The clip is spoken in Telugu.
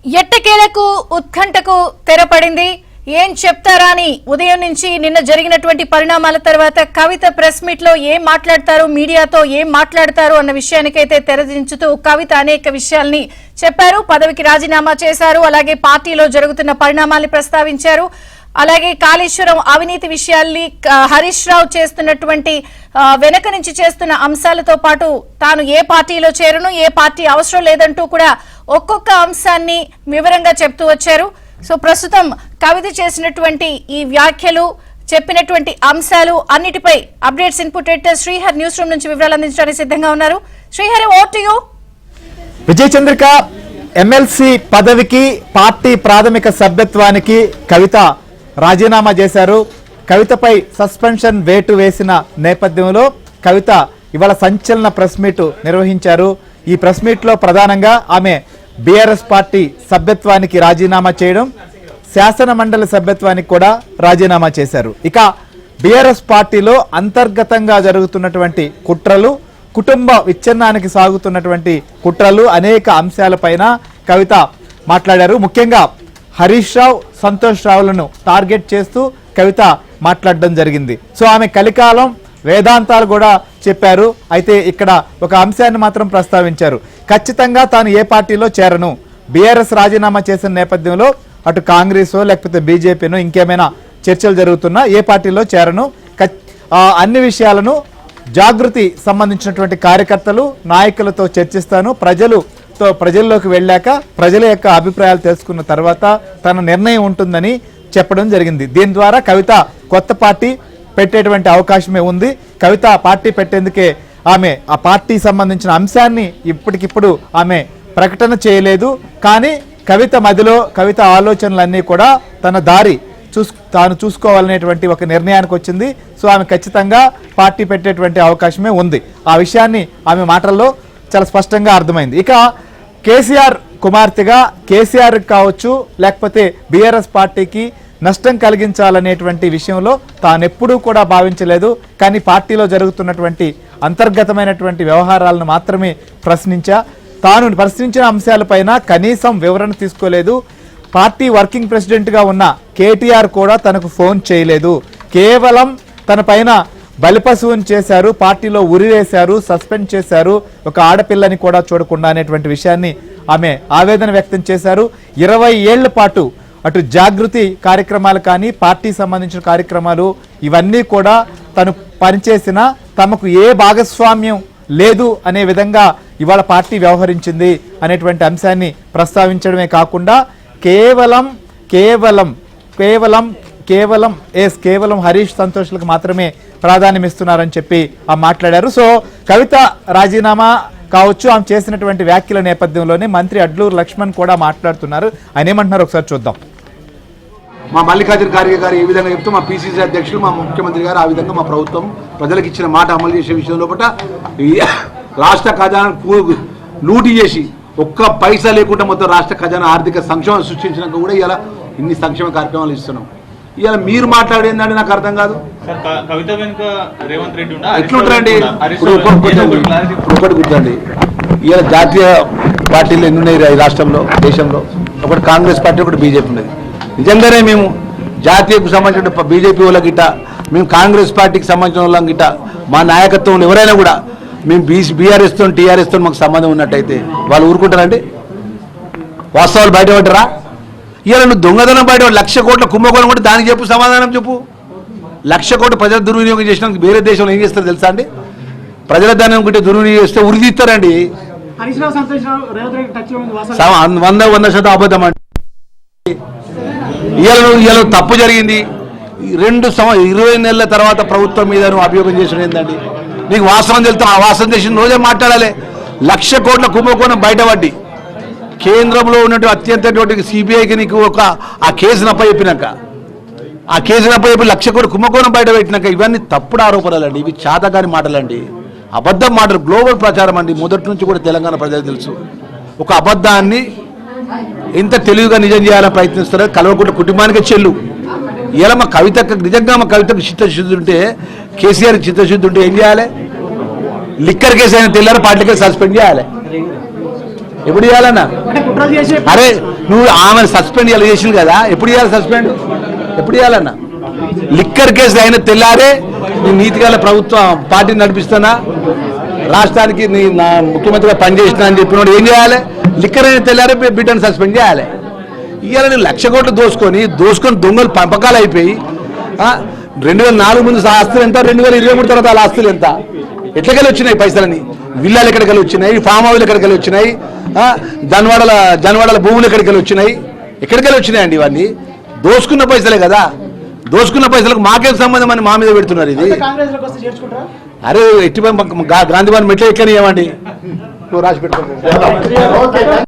ఎట్టకేలకు ఉత్కంఠకు తెరపడింది. ఏం చెప్తారా అని ఉదయం నుంచి నిన్న జరిగినటువంటి పరిణామాల తర్వాత కవిత ప్రెస్ మీట్ లో ఏం మాట్లాడతారు, మీడియాతో ఏం మాట్లాడతారు అన్న విషయానికైతే తెరదించుతూ కవిత అనేక విషయాల్ని చెప్పారు. పదవికి రాజీనామా చేశారు, అలాగే పార్టీలో జరుగుతున్న పరిణామాల్ని ప్రస్తావించారు. అలాగే కాళేశ్వరం అవినీతి విషయాల్ని, హరీష్ రావు చేస్తున్నటువంటి వెనక నుంచి చేస్తున్న అంశాలతో పాటు తాను ఏ పార్టీలో చేరను, ఏ పార్టీ అవసరం లేదంటూ కూడా ఒక్కొక్క అంశాన్ని వివరంగా చెప్తూ వచ్చారు. సో ప్రస్తుతం కవిత చేసినటువంటి ఈ వ్యాఖ్యలు, చెప్పినటువంటి అంశాలు అన్నిటిపై updates input editor Srihar newsroom నుంచి వివరాలు అందించడానికి సిద్ధంగా ఉన్నారు. Srihar, over to you. Vijaya Chandrika, MLC పదవికి పార్టీ ప్రాథమిక సభ్యత్వానికి కవిత రాజీనామా చేశారు. కవితపై సస్పెన్షన్ వేటు వేసిన నేపథ్యంలో కవిత ఇవాళ సంచలన ప్రెస్ మీట్ నిర్వహించారు. ఈ ప్రెస్ మీట్ లో ప్రధానంగా ఆమె బీఆర్ఎస్ పార్టీ సభ్యత్వానికి రాజీనామా చేయడం, శాసన మండలి సభ్యత్వానికి కూడా రాజీనామా చేశారు. ఇక బీఆర్ఎస్ పార్టీలో అంతర్గతంగా జరుగుతున్నటువంటి కుట్రలు, కుటుంబ విచ్ఛిన్నానికి సాగుతున్నటువంటి కుట్రలు, అనేక అంశాలపైన కవిత మాట్లాడారు. ముఖ్యంగా హరీష్ రావు, సంతోష్ రావులను టార్గెట్ చేస్తూ కవిత మాట్లాడడం జరిగింది. సో ఆమె కలికాలం వేదాంతాలు కూడా చెప్పారు. అయితే ఇక్కడ ఒక అంశాన్ని మాత్రం ప్రస్తావించారు. ఖచ్చితంగా తాను ఏ పార్టీలో చేరను, బీఆర్ఎస్ రాజీనామా చేసిన నేపథ్యంలో అటు కాంగ్రెసో లేకపోతే బీజేపీనో ఇంకేమైనా చర్చలు జరుగుతున్నా ఏ పార్టీలో చేరను, అన్ని విషయాలను జాగృతి సంబంధించినటువంటి కార్యకర్తలు, నాయకులతో చర్చిస్తాను, ప్రజల్లోకి వెళ్ళాక ప్రజల యొక్క అభిప్రాయాలు తెలుసుకున్న తర్వాత తన నిర్ణయం ఉంటుందని చెప్పడం జరిగింది. దీని ద్వారా కవిత కొత్త పార్టీ పెట్టేటువంటి అవకాశమే ఉంది. కవిత పార్టీ పెట్టేందుకే ఆమె ఆ పార్టీ సంబంధించిన అంశాన్ని ఇప్పటికిప్పుడు ఆమె ప్రకటన చేయలేదు. కానీ కవిత మదిలో, కవిత ఆలోచనలన్నీ కూడా తన దారి తాను చూసుకోవాలనేటువంటి ఒక నిర్ణయానికి వచ్చింది. సో ఆమె ఖచ్చితంగా పార్టీ పెట్టేటువంటి అవకాశమే ఉంది. ఆ విషయాన్ని ఆమె మాటల్లో చాలా స్పష్టంగా అర్థమైంది. ఇక కేసీఆర్ కుమార్తెగా కేసీఆర్ కావచ్చు, లేకపోతే బీఆర్ఎస్ పార్టీకి నష్టం కలిగించాలనేటువంటి విషయంలో తానెప్పుడూ కూడా భావించలేదు. కానీ పార్టీలో జరుగుతున్నటువంటి అంతర్గతమైనటువంటి వ్యవహారాలను మాత్రమే తాను ప్రశ్నించిన అంశాలపైన కనీసం వివరణ తీసుకోలేదు. పార్టీ వర్కింగ్ ప్రెసిడెంట్గా ఉన్న కేటీఆర్ కూడా తనకు ఫోన్ చేయలేదు. కేవలం తన పైన బలిపశువుని చేశారు, పార్టీలో ఉరివేశారు, సస్పెండ్ చేశారు, ఒక ఆడపిల్లని కూడా చూడకుండా అనేటువంటి విషయాన్ని ఆమె ఆవేదన వ్యక్తం చేశారు. 20 ఏళ్ల పాటు అటు జాగృతి కార్యక్రమాలు కానీ, పార్టీ సంబంధించిన కార్యక్రమాలు ఇవన్నీ కూడా తను పనిచేసిన తమకు ఏ భాగస్వామ్యం లేదు అనే విధంగా ఇవాళ పార్టీ వ్యవహరించింది అనేటువంటి అంశాన్ని ప్రస్తావించడమే కాకుండా కేవలం హరీష్, సంతోష్లకు మాత్రమే ప్రాధాన్యం ఇస్తున్నారని చెప్పి మాట్లాడారు. సో కవిత రాజీనామా కావచ్చు, ఆమె చేసినటువంటి వ్యాఖ్యల నేపథ్యంలోనే మంత్రి అడ్లూరు లక్ష్మణ్ కూడా మాట్లాడుతున్నారు. ఆయన ఏమంటున్నారు ఒకసారి చూద్దాం. మా మల్లికార్జున ఖార్గే గారు ఏ విధంగా చెప్తూ, మా పిసిసి అధ్యక్షులు, మా ముఖ్యమంత్రి గారు ఆ విధంగా మా ప్రభుత్వం ప్రజలకు ఇచ్చిన మాట అమలు చేసే విషయంలో రాష్ట్ర ఖజానా లూటీ చేసి ఒక్క పైసా లేకుండా మొత్తం రాష్ట్ర ఖజానా ఆర్థిక సంక్షేమం సృష్టించినాక కూడా ఇలా ఇన్ని సంక్షేమ కార్యక్రమాలు ఇస్తున్నాం. ఇవాళ మీరు మాట్లాడేందంటే నాకు అర్థం కాదు. ఎట్లుంటారండి ఇప్పుడు ఒకటి గుర్తండి, ఇవాళ జాతీయ పార్టీలు ఎన్ని ఉన్నాయి ఈ రాష్ట్రంలో, దేశంలో? ఒకటి కాంగ్రెస్ పార్టీ, ఒకటి బీజేపీ ఉన్నది. నిజంగానే మేము జాతీయకు సంబంధించిన బీజేపీ వాళ్ళ గిట్ట, మేము కాంగ్రెస్ పార్టీకి సంబంధించిన వాళ్ళ గిట్ట, మా నాయకత్వం ఎవరైనా కూడా మేము బీఆర్ఎస్తో టీఆర్ఎస్తో మాకు సంబంధం ఉన్నట్టయితే వాళ్ళు ఊరుకుంటారండి? వాస్తవాలు బయటపడ్డరా? ఇవాళ నువ్వు దొంగదనం బయట 1,00,000 కోట్ల కుంభకోణం కూడా దానికి చెప్పు, సమాధానం చెప్పు. 1,00,000 కోట్ల ప్రజల దుర్వినియోగం చేసినందుకు వేరే దేశంలో ఏం చేస్తారు తెలుసా అండి? ప్రజల దాన్ని ఒకటి దుర్వినియోగం చేస్తే ఉరి తీస్తారండి. 100% అబద్ధం అండి. ఇవాళ తప్పు జరిగింది. 20 నెలల తర్వాత ప్రభుత్వం మీద నువ్వు అభియోగం చేసిన ఏంటండి? నీకు వాస్తవం తెలుస్తా, ఆ వాస్తవం చేసిన రోజే మాట్లాడాలి. 1,00,000 కోట్ల కుంభకోణం బయటపడ్డి కేంద్రంలో ఉన్నట్టు అత్యంత సిబిఐకి నీకు ఆ కేసును అప్పచెప్పినాక, ఆ కేసును అప్పచెప్పి 1,00,000 కోట్ల కుంభకోణం బయట పెట్టినాక ఇవన్నీ తప్పుడు ఆరోపణలండి, ఇవి చాతకాని మాటలండి, అబద్ధం మాటలు, గ్లోబల్ ప్రచారం అండి. మొదటి నుంచి కూడా తెలంగాణ ప్రజలకు తెలుసు. ఒక అబద్ధాన్ని ఎంత తెలివిగా నిజం చేయాలని ప్రయత్నిస్తారో కల్వకుంట్ల కుటుంబానికే చెల్లు. ఇలా మా కవితకు నిజంగా మా కవితకు చిత్తశుద్ధి ఉంటే, కేసీఆర్ చిత్తశుద్ధి ఉంటే ఏం చేయాలి? లిక్కర్ కేసు అయినా తెల్లారి పార్టీ కేసు సస్పెండ్ చేయాలి. ఎప్పుడు చేయాలన్నా? అరే నువ్వు ఆమె సస్పెండ్ ఇలా చేసింది కదా, ఎప్పుడు చేయాలి సస్పెండ్? ఎప్పుడు చేయాలన్నా? లిక్కర్ కేసు అయిన తెల్లారే నీ నీతిగల ప్రభుత్వం పార్టీని నడిపిస్తున్నా, రాష్ట్రానికి నీ నా ముఖ్యమంత్రిగా పనిచేసిన అని చెప్పినోడు ఏం చేయాలి? లిక్కర్ అయిన తెల్లారే బిడ్డను సస్పెండ్ చేయాలి. ఇవాళ నేను 1,00,000 కోట్లు దోసుకొని దొంగలు పంపకాలు అయిపోయి 2004 ముందు ఆస్తులు ఎంత, 2023 తర్వాత వాళ్ళ ఆస్తులు ఎంత, ఎట్లకెళ్ళి వచ్చినాయి పైసలని? విల్లాలు ఎక్కడికెళ్ళి వచ్చినాయి, ఫామ్ హౌస్లు ఎక్కడికెళ్ళి వచ్చినాయి, జనవాడల భూములు ఎక్కడికెళ్ళి వచ్చినాయి, ఎక్కడికెళ్ళి వచ్చినాయండి ఇవన్నీ? దోసుకున్న పైసలే కదా. దోసుకున్న పైసలకు మాకేం సంబంధం అని మా మీద పెడుతున్నారు. ఇది అరే ఎట్టి గాంధీ భవన్ మెట్లు ఎక్కనియమండి, నువ్వు రాసి పెట్టుకో.